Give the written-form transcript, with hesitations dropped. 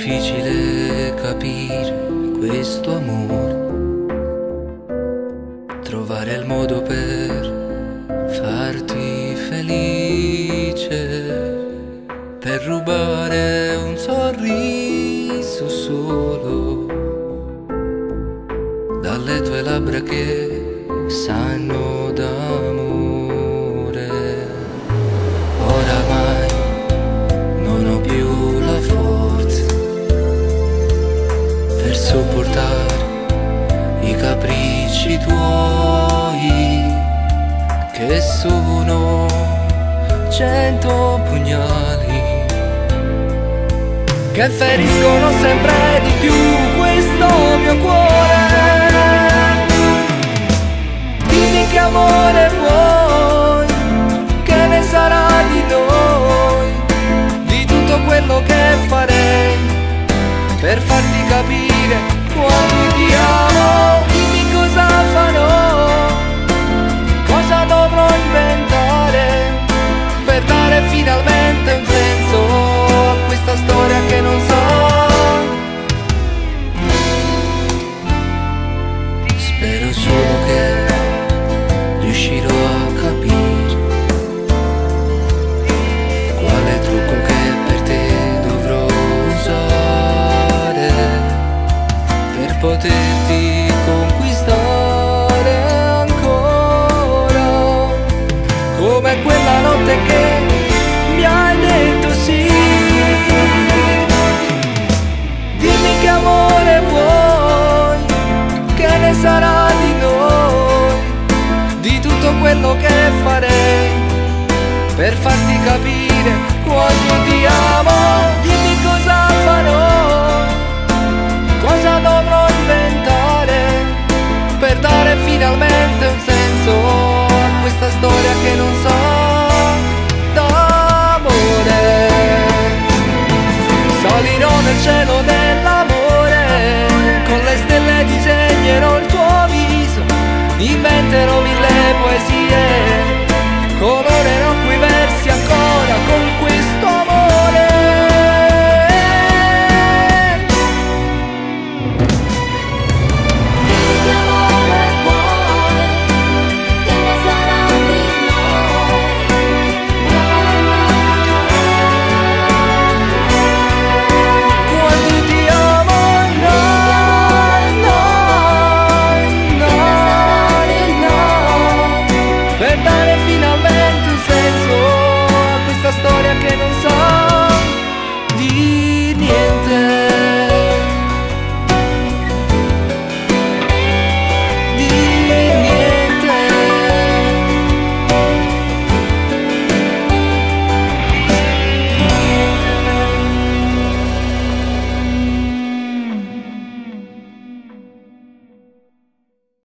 difficile capire questo amore, trovare il modo per farti felice, per rubare un sorriso solo dalle tue labbra che sanno d'amore. Oramai non ho più la forza per sopportare i capricci tuoi, che sono 100 pugnali che feriscono sempre di più questo mio cuore. Dimmi che amore vuoi, che ne sarà di noi, di tutto quello che farei per farti capire quanto ti amo. Dimmi cosa farò, cosa dovrò inventare per dare finalmente un senso a questa storia che non so. Spero solo che riuscirò a capire quale trucco che per te dovrò usare per poterti conquistare ancora, come quella notte che mi hai detto sì. Dimmi che amore vuoi, che ne sarà di noi, di tutto quello che farei per farti capire quanto ti amo. Dimmi cosa farò, cosa dovrò inventare per dare finalmente un senso a questa storia che non so d'amore. Salirò nel cielo dell'amore, con le stelle disegnerò il tuo viso, inventerò 1000 poesie, colorerò quei versi ancora con questo amore. Che amore vuoi, che ne sarà di noi, Quando ti amo, per dare finalmente un senso a questa storia che non